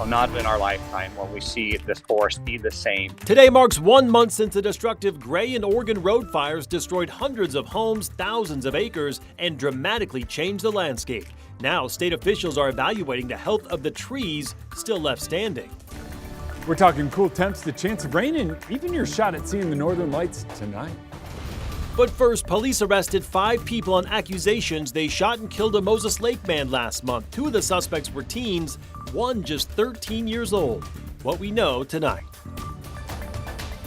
So not in our lifetime will we see this forest be the same. Today marks 1 month since the destructive Gray and Oregon road fires destroyed hundreds of homes, thousands of acres, and dramatically changed the landscape. Now, state officials are evaluating the health of the trees still left standing. We're talking cool temps, the chance of rain, and even your shot at seeing the northern lights tonight. But first, police arrested 5 people on accusations they shot and killed a Moses Lake man last month. 2 of the suspects were teens, one just 13 years old. What we know tonight.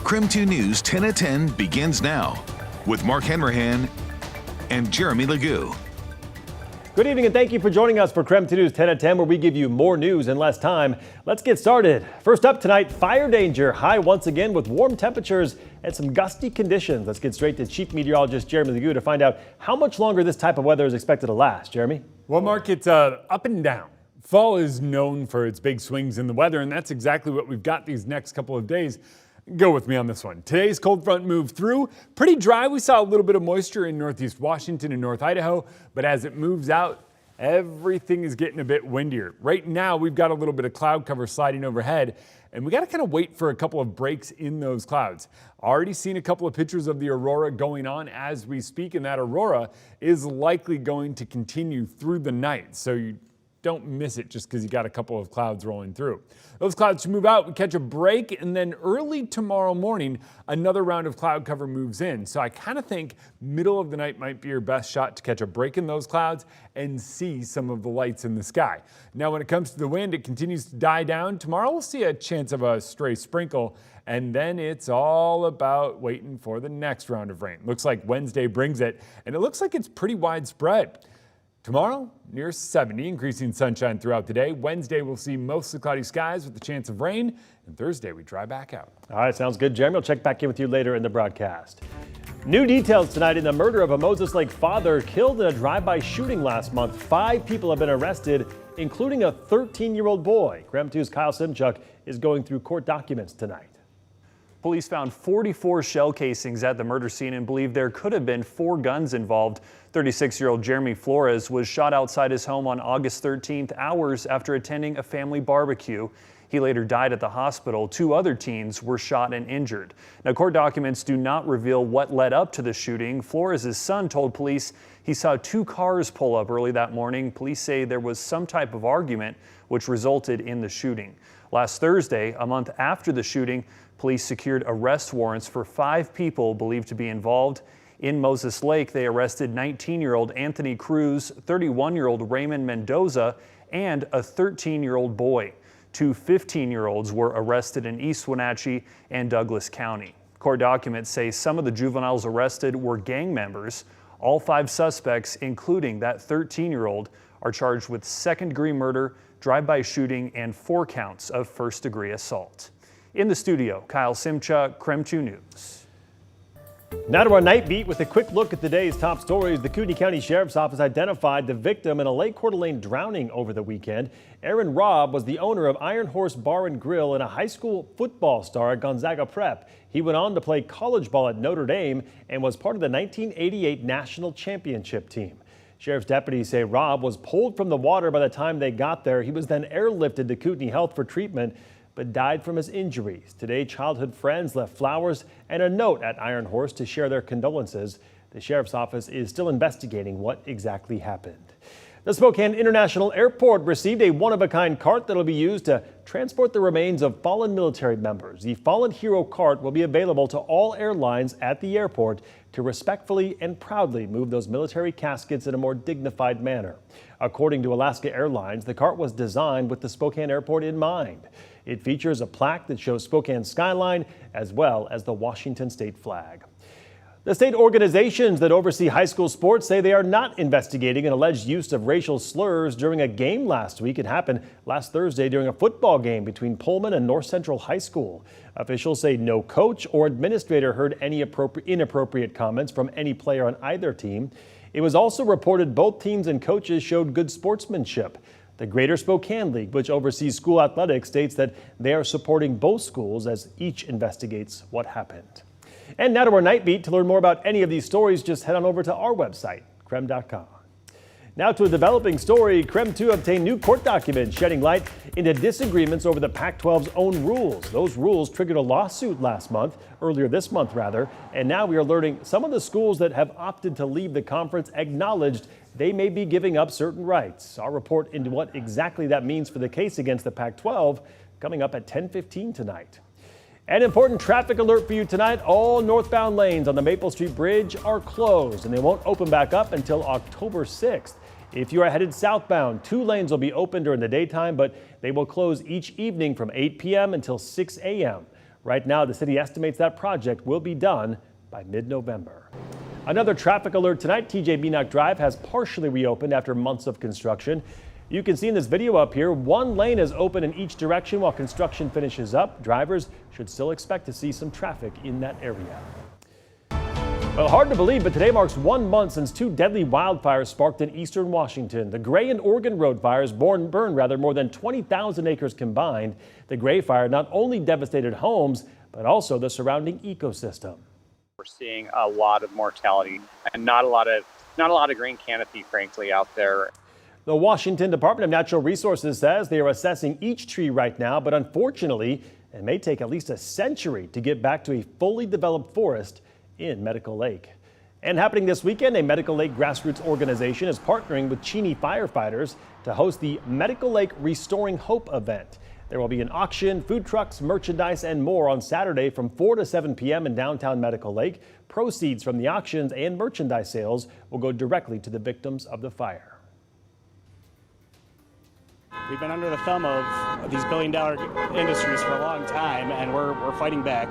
KREM 2 News 10 at 10 begins now with Mark Hanrahan and Jeremy Legoo. Good evening and thank you for joining us for KREM 2 News 10 at 10, where we give you more news in less time. Let's get started. First up tonight, fire danger high once again with warm temperatures and some gusty conditions. Let's get straight to Chief Meteorologist Jeremy Legoo to find out how much longer this type of weather is expected to last. Jeremy? Well, Mark, it's up and down. Fall is known for its big swings in the weather, and that's exactly what we've got these next couple of days. Go with me on this one. Today's cold front moved through. Pretty dry. We saw a little bit of moisture in northeast Washington and North Idaho, but as it moves out, everything is getting a bit windier. Right now, we've got a little bit of cloud cover sliding overhead, and we got to kind of wait for a couple of breaks in those clouds. Already seen a couple of pictures of the aurora going on as we speak, and that aurora is likely going to continue through the night. So you don't miss it just because you got a couple of clouds rolling through. Those clouds should move out, we catch a break, and then early tomorrow morning, another round of cloud cover moves in. So I kind of think middle of the night might be your best shot to catch a break in those clouds and see some of the lights in the sky. Now, when it comes to the wind, it continues to die down. Tomorrow we'll see a chance of a stray sprinkle, and then it's all about waiting for the next round of rain. Looks like Wednesday brings it, and it looks like it's pretty widespread. Tomorrow, near 70, increasing sunshine throughout the day. Wednesday, we'll see mostly cloudy skies with the chance of rain. And Thursday, we dry back out. All right, sounds good, Jeremy. I'll check back in with you later in the broadcast. New details tonight in the murder of a Moses Lake father killed in a drive-by shooting last month. 5 people have been arrested, including a 13-year-old boy. KREM 2's Kyle Simchuk is going through court documents tonight. Police found 44 shell casings at the murder scene and believe there could have been 4 guns involved. 36-year-old Jeremy Flores was shot outside his home on August 13th, hours after attending a family barbecue. He later died at the hospital. 2 other teens were shot and injured. Now, court documents do not reveal what led up to the shooting. Flores' son told police he saw 2 cars pull up early that morning. Police say there was some type of argument which resulted in the shooting. Last Thursday, a month after the shooting, police secured arrest warrants for 5 people believed to be involved. In Moses Lake, they arrested 19-year-old Anthony Cruz, 31-year-old Raymond Mendoza, and a 13-year-old boy. 2 15-year-olds were arrested in East Wenatchee and Douglas County. Court documents say some of the juveniles arrested were gang members. All 5 suspects, including that 13-year-old, are charged with second-degree murder, drive-by shooting, and 4 counts of first-degree assault. In the studio, Kyle Simchuk, KREM 2 News. Now to our night beat with a quick look at the day's top stories. The Kootenai County Sheriff's Office identified the victim in a Lake Coeur d'Alene drowning over the weekend. Aaron Robb was the owner of Iron Horse Bar and Grill and a high school football star at Gonzaga Prep. He went on to play college ball at Notre Dame and was part of the 1988 National Championship team. Sheriff's deputies say Robb was pulled from the water by the time they got there. He was then airlifted to Kootenai Health for treatment, but died from his injuries. Today, childhood friends left flowers and a note at Iron Horse to share their condolences. The sheriff's office is still investigating what exactly happened. The Spokane International Airport received a one-of-a-kind cart that will be used to transport the remains of fallen military members. The Fallen Hero cart will be available to all airlines at the airport to respectfully and proudly move those military caskets in a more dignified manner. According to Alaska Airlines, the cart was designed with the Spokane Airport in mind. It features a plaque that shows Spokane's skyline as well as the Washington state flag. The state organizations that oversee high school sports say they are not investigating an alleged use of racial slurs during a game last week. It happened last Thursday during a football game between Pullman and North Central High School. Officials say no coach or administrator heard any inappropriate comments from any player on either team. It was also reported both teams and coaches showed good sportsmanship. The Greater Spokane League, which oversees school athletics, states that they are supporting both schools as each investigates what happened. And now to our night beat. To learn more about any of these stories, just head on over to our website, KREM.com. Now to a developing story. KREM 2 obtained new court documents shedding light into disagreements over the Pac-12's own rules. Those rules triggered a lawsuit earlier this month, and now we are learning some of the schools that have opted to leave the conference acknowledged they may be giving up certain rights. Our report into what exactly that means for the case against the Pac-12 coming up at 10:15 tonight. An important traffic alert for you tonight. All northbound lanes on the Maple Street Bridge are closed and they won't open back up until October 6th. If you are headed southbound, 2 lanes will be open during the daytime, but they will close each evening from 8 p.m. until 6 a.m. Right now, the city estimates that project will be done by mid-November. Another traffic alert tonight. TJ Beanock Drive has partially reopened after months of construction. You can see in this video up here, 1 lane is open in each direction while construction finishes up. Drivers should still expect to see some traffic in that area. Well, hard to believe, but today marks 1 month since 2 deadly wildfires sparked in eastern Washington. The Gray and Oregon Road fires burned more than 20,000 acres combined. The Gray fire not only devastated homes, but also the surrounding ecosystem. We're seeing a lot of mortality and not a lot of green canopy, frankly, out there. The Washington Department of Natural Resources says they are assessing each tree right now, but unfortunately, it may take at least a century to get back to a fully developed forest in Medical Lake. And happening this weekend, a Medical Lake grassroots organization is partnering with Cheney firefighters to host the Medical Lake Restoring Hope event. There will be an auction, food trucks, merchandise, and more on Saturday from 4 to 7 p.m. in downtown Medical Lake. Proceeds from the auctions and merchandise sales will go directly to the victims of the fire. We've been under the thumb of these billion-dollar industries for a long time, and we're fighting back.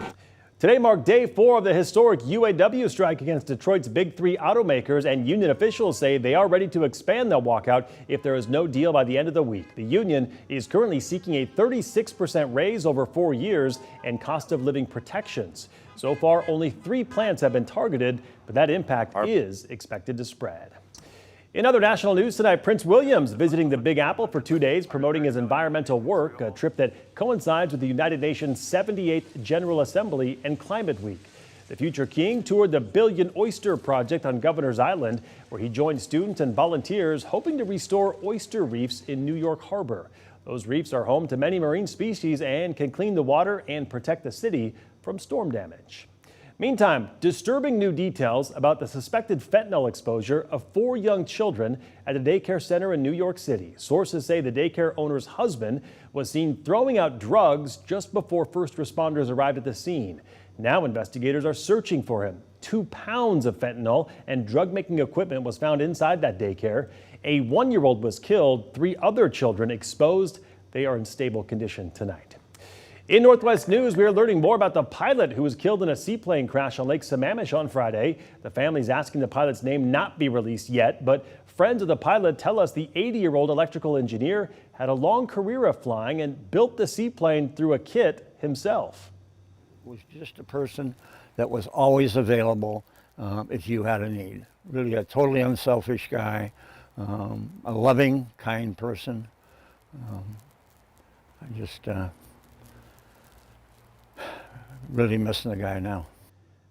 Today marked day 4 of the historic UAW strike against Detroit's big 3 automakers, and union officials say they are ready to expand their walkout if there is no deal by the end of the week. The union is currently seeking a 36% raise over 4 years and cost of living protections. So far, only 3 plants have been targeted, but that impact is expected to spread. In other national news tonight, Prince William's visiting the Big Apple for 2 days, promoting his environmental work, a trip that coincides with the United Nations 78th General Assembly and Climate Week. The future king toured the Billion Oyster Project on Governor's Island, where he joined students and volunteers hoping to restore oyster reefs in New York Harbor. Those reefs are home to many marine species and can clean the water and protect the city from storm damage. Meantime, disturbing new details about the suspected fentanyl exposure of 4 young children at a daycare center in New York City. Sources say the daycare owner's husband was seen throwing out drugs just before first responders arrived at the scene. Now investigators are searching for him. 2 pounds of fentanyl and drug-making equipment was found inside that daycare. A 1-year-old was killed, 3 other children exposed. They are in stable condition tonight. In Northwest News, we are learning more about the pilot who was killed in a seaplane crash on Lake Sammamish on Friday. The family is asking the pilot's name not be released yet, but friends of the pilot tell us the 80-year-old electrical engineer had a long career of flying and built the seaplane through a kit himself. Was just a person that was always available if you had a need. Really a totally unselfish guy, a loving, kind person. I just really missing the guy now.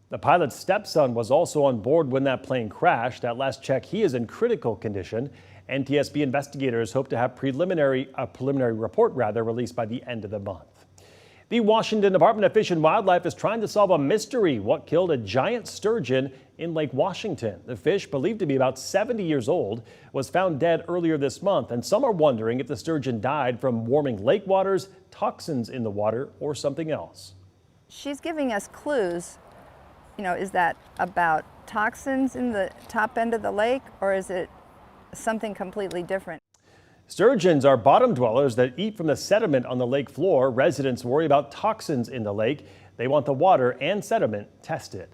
The pilot's stepson was also on board when that plane crashed. At last check, he is in critical condition. NTSB investigators hope to have a preliminary report released by the end of the month. The Washington Department of Fish and Wildlife is trying to solve a mystery: what killed a giant sturgeon in Lake Washington. The fish, believed to be about 70 years old, was found dead earlier this month, and some are wondering if the sturgeon died from warming lake waters, toxins in the water, or something else. She's giving us clues. Is that about toxins in the top end of the lake, or is it something completely different? Sturgeons are bottom dwellers that eat from the sediment on the lake floor. Residents worry about toxins in the lake. They want the water and sediment tested.